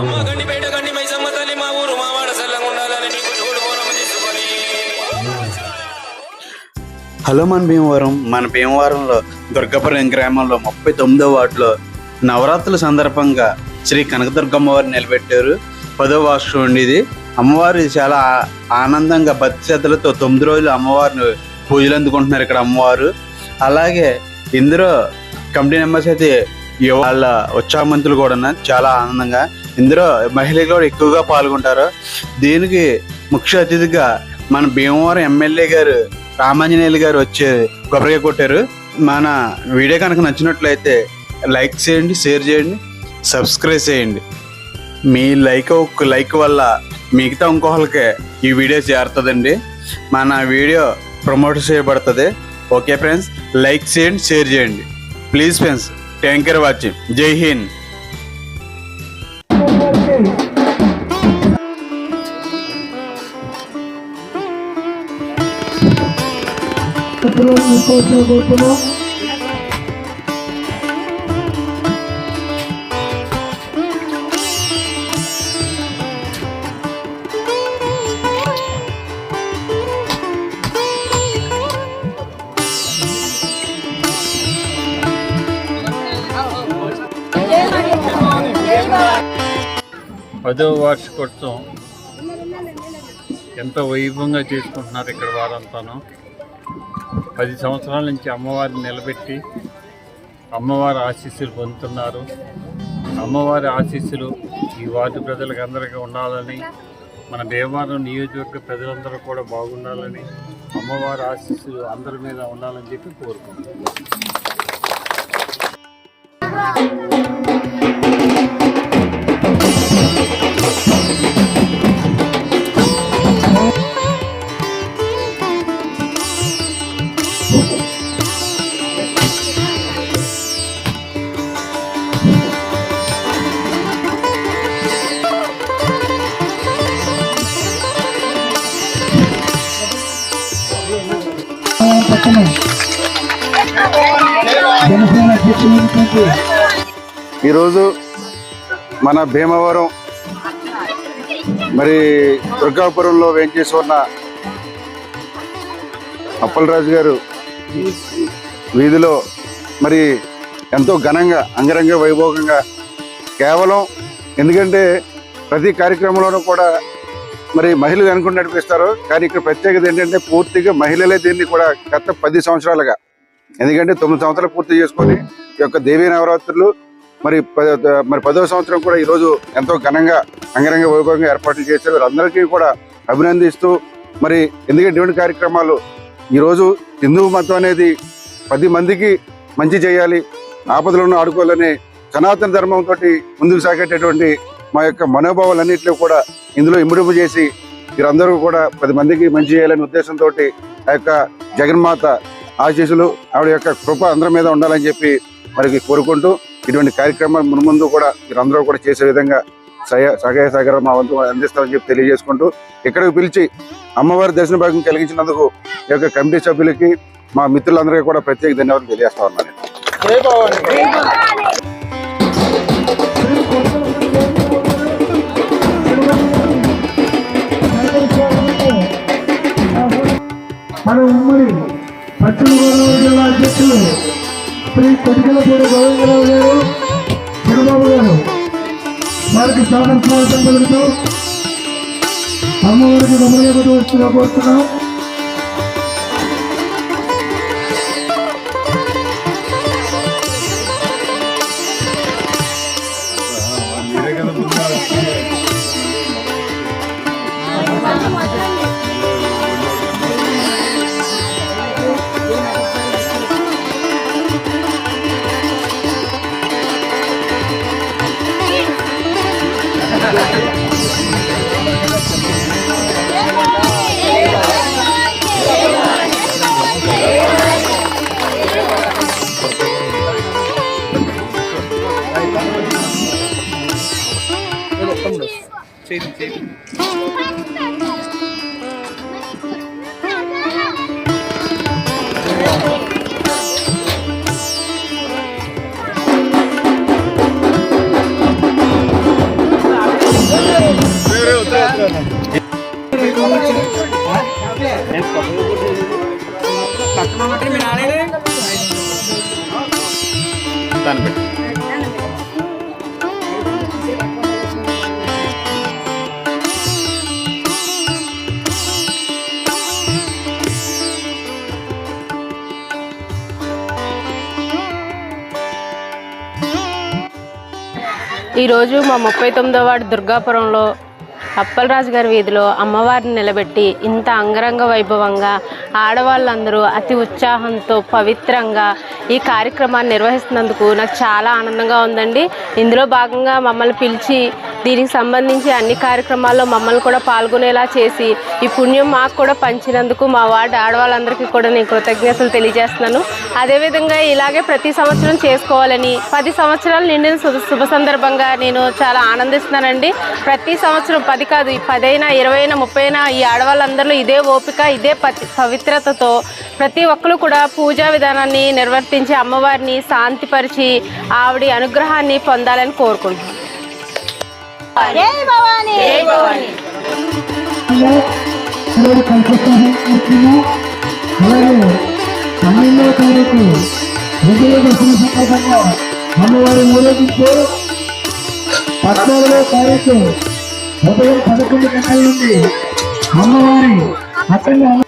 అమ్మ గండి బయట గండి మైసమ్మ తల్లి మా ఊరు మా వాడ సల్లంగా ఉండాలని నీకు చూడు బోనమ్మ తీసుకొని. హలో మన భీమవరంలో దుర్గాపురం గ్రామంలో 39వ వార్డులో నవరాత్రుల సందర్భంగా శ్రీ కనకదుర్గమ్మవారిని నిలబెట్టారు. 10వ వార్షం ఉండేది. అమ్మవారు చాలా ఆనందంగా భక్తి శ్రద్ధలతో 9 రోజులు అమ్మవారిని పూజలు అందుకుంటున్నారు ఇక్కడ అమ్మవారు. అలాగే ఇందులో కమిటీ మెంబర్స్ అయితే వాళ్ళ ఉత్సాహమంతులు కూడా చాలా ఆనందంగా ఇందులో మహిళలు కూడా ఎక్కువగా పాల్గొంటారు. దీనికి ముఖ్య అతిథిగా మన భీమవరం ఎమ్మెల్యే గారు రామాంజనేయులు గారు వచ్చి కొబ్బరికాయ కొట్టారు. మన వీడియో కనుక నచ్చినట్లయితే లైక్ చేయండి, షేర్ చేయండి, సబ్స్క్రైబ్ చేయండి. మీ లైక్ వల్ల మిగతా ఇంకోళ్ళకే ఈ వీడియో చేరుతుందండి. మన వీడియో ప్రమోట్ చేయబడుతుంది. ఓకే ఫ్రెండ్స్, లైక్ చేయండి, షేర్ చేయండి please friends. Thank you for watching. జై హింద్. పదవ వార్షికోత్సవం ఎంతో వైభవంగా చేసుకుంటున్నారు ఇక్కడ వారంతాను. 10 సంవత్సరాల నుంచి అమ్మవారిని నిలబెట్టి అమ్మవారి ఆశీస్సులు పొందుతున్నారు. అమ్మవారి ఆశీస్సులు ఈ వార్డు ప్రజలకు అందరికీ ఉండాలని, మన భీమవరం నియోజకవర్గ ప్రజలందరూ కూడా బాగుండాలని, అమ్మవారి ఆశీస్సులు అందరి మీద ఉండాలని చెప్పి కోరుకుంటున్నాను. ఈరోజు మన భీమవరం మరి దుర్గాపురంలో వేంచేసి ఉన్న అప్పలరాజు గారు వీధిలో మరి ఎంతో ఘనంగా అంగరంగ వైభోగంగా, కేవలం ఎందుకంటే ప్రతి కార్యక్రమంలోనూ కూడా మరి మహిళలు అనుకుని నడిపిస్తారు. కానీ ఇక్కడ ప్రత్యేకత ఏంటంటే పూర్తిగా మహిళలే దీన్ని కూడా గత 10 సంవత్సరాలుగా, ఎందుకంటే 9 సంవత్సరాలు పూర్తి చేసుకొని ఈ యొక్క దేవీ నవరాత్రులు మరి 10వ సంవత్సరం కూడా ఈరోజు ఎంతో ఘనంగా అంగరంగ వైభవంగా ఏర్పాట్లు చేశారు. అందరికీ కూడా అభినందిస్తూ మరి ఎందుకంటే ఇటువంటి కార్యక్రమాలు ఈరోజు హిందూ మతం అనేది 10 మందికి మంచి చేయాలి, ఆపదలను ఆడుకోవాలనే సనాతన ధర్మంతో ముందుకు సాగేటటువంటి మా యొక్క మనోభావాలన్నింటిలో కూడా ఇందులో ఇముడింపు చేసి వీరందరూ కూడా 10 మందికి మంచి చేయాలనే ఉద్దేశంతో ఆ యొక్క జగన్మాత ఆశీస్సులు, ఆవిడ యొక్క కృప అందరి మీద ఉండాలని చెప్పి మరి కోరుకుంటూ ఇటువంటి కార్యక్రమాలు మున్ముందు కూడా వీరందరూ కూడా చేసే విధంగా సహాయ సహకారం మా వంతు అందిస్తామని చెప్పి తెలియజేసుకుంటూ, ఇక్కడికి పిలిచి అమ్మవారి దర్శన భాగం కలిగించినందుకు ఈ యొక్క కమిటీ సభ్యులకి, మా మిత్రులందరికీ కూడా ప్రత్యేక ధన్యవాదాలు తెలియజేస్తా ఉన్నాను. మన ఉమ్మడి పశ్చిమ గోదావరి జిల్లా అధ్యక్షులు శ్రీ కొడికలపూడి గోవిందరావు గారు, చిరబాబు గారు వారికి స్వాగతం పలుకుతూ అమ్మవారికి గమనిక వస్తున్నా కోరుతున్నాం. దాన్ని పెట్టి ఈరోజు మా 39వ వార్డు దుర్గాపురంలో అప్పలరాజు గారి వీధిలో అమ్మవారిని నిలబెట్టి ఇంత అంగరంగ వైభవంగా ఆడవాళ్ళందరూ అతి ఉత్సాహంతో పవిత్రంగా ఈ కార్యక్రమాన్ని నిర్వహిస్తున్నందుకు నాకు చాలా ఆనందంగా ఉందండి. ఇందులో భాగంగా మమ్మల్ని పిలిచి దీనికి సంబంధించి అన్ని కార్యక్రమాల్లో మమ్మల్ని కూడా పాల్గొనేలా చేసి ఈ పుణ్యం మాకు కూడా పంచినందుకు మా వార్డు ఆడవాళ్ళందరికీ కూడా నేను కృతజ్ఞతలు తెలియజేస్తున్నాను. అదేవిధంగా ఇలాగే ప్రతి సంవత్సరం చేసుకోవాలని 10 సంవత్సరాలు నిండిన శుభ సందర్భంగా నేను చాలా ఆనందిస్తున్నానండి. ప్రతి సంవత్సరం 10 కాదు, 10 అయినా 20 అయినా 30 అయినా ఈ ఆడవాళ్ళందరిలో ఇదే ఓపిక, ఇదే పవిత్రతతో ప్రతి ఒక్కరు కూడా పూజా విధానాన్ని నిర్వర్తించి అమ్మవారిని శాంతిపరిచి ఆవిడ అనుగ్రహాన్ని పొందాలని కోరుకుంటున్నాను. అలాగే పన్నెండవ తారీఖు విజయదశమి సందర్భంగా అమ్మవారి ఊరేగింపు 14వ తారీఖు ఉదయం 11 గంటల నుండి అమ్మవారి అఖండ